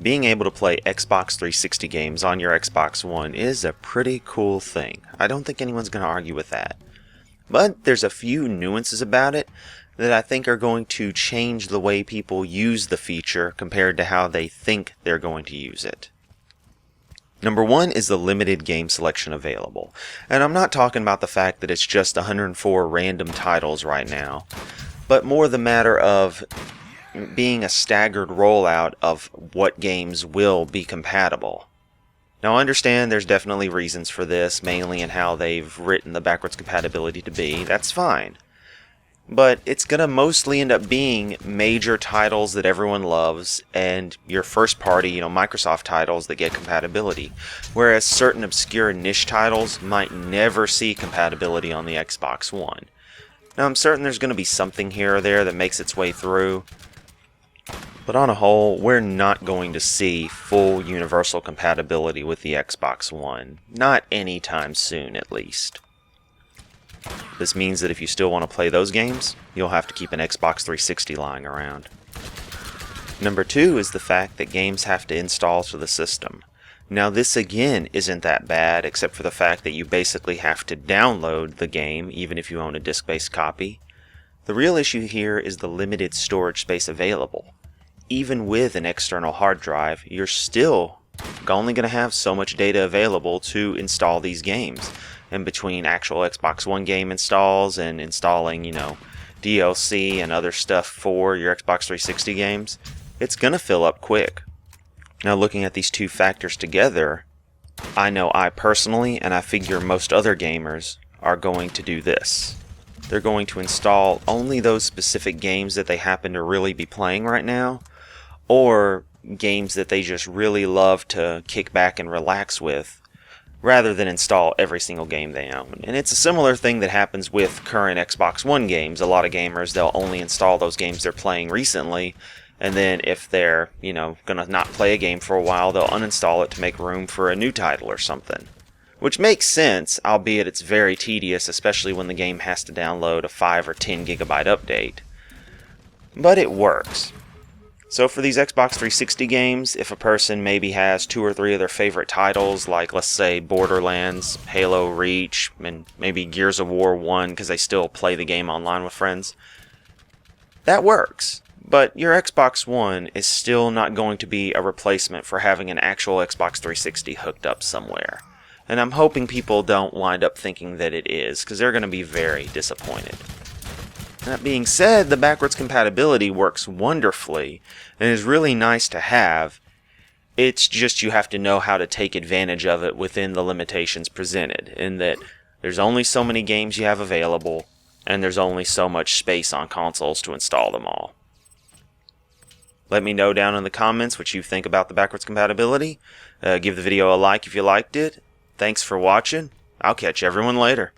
Being able to play Xbox 360 games on your Xbox One is a pretty cool thing. I don't think anyone's going to argue with that. But there's a few nuances about it that I think are going to change the way people use the feature compared to how they think they're going to use it. Number one is the limited game selection available. And I'm not talking about the fact that it's just 104 random titles right now, but more the matter of being a staggered rollout of what games will be compatible. Now I understand there's definitely reasons for this, mainly in how they've written the backwards compatibility to be. That's fine. But it's going to mostly end up being major titles that everyone loves and your first party, Microsoft titles that get compatibility. Whereas certain obscure niche titles might never see compatibility on the Xbox One. Now I'm certain there's going to be something here or there that makes its way through. But on a whole, we're not going to see full universal compatibility with the Xbox One. Not anytime soon, at least. This means that if you still want to play those games, you'll have to keep an Xbox 360 lying around. Number two is the fact that games have to install to the system. Now this again isn't that bad, except for the fact that you basically have to download the game, even if you own a disc-based copy. The real issue here is the limited storage space available. Even with an external hard drive, you're still only going to have so much data available to install these games. And between actual Xbox One game installs and installing, DLC and other stuff for your Xbox 360 games, it's going to fill up quick. Now looking at these two factors together, I know I personally, and I figure most other gamers, are going to do this. They're going to install only those specific games that they happen to really be playing right now, or games that they just really love to kick back and relax with, rather than install every single game they own. And it's a similar thing that happens with current Xbox One games. A lot of gamers, they'll only install those games they're playing recently, and then if they're, gonna not play a game for a while, they'll uninstall it to make room for a new title or something. Which makes sense, albeit it's very tedious, especially when the game has to download a 5 or 10 gigabyte update. But it works. So for these Xbox 360 games, if a person maybe has 2 or 3 of their favorite titles, like let's say Borderlands, Halo Reach, and maybe Gears of War 1 because they still play the game online with friends, that works. But your Xbox One is still not going to be a replacement for having an actual Xbox 360 hooked up somewhere. And I'm hoping people don't wind up thinking that it is, because they're going to be very disappointed. That being said, the backwards compatibility works wonderfully and is really nice to have. It's just you have to know how to take advantage of it within the limitations presented, in that there's only so many games you have available and there's only so much space on consoles to install them all. Let me know down in the comments what you think about the backwards compatibility. Give the video a like if you liked it. Thanks for watching. I'll catch everyone later.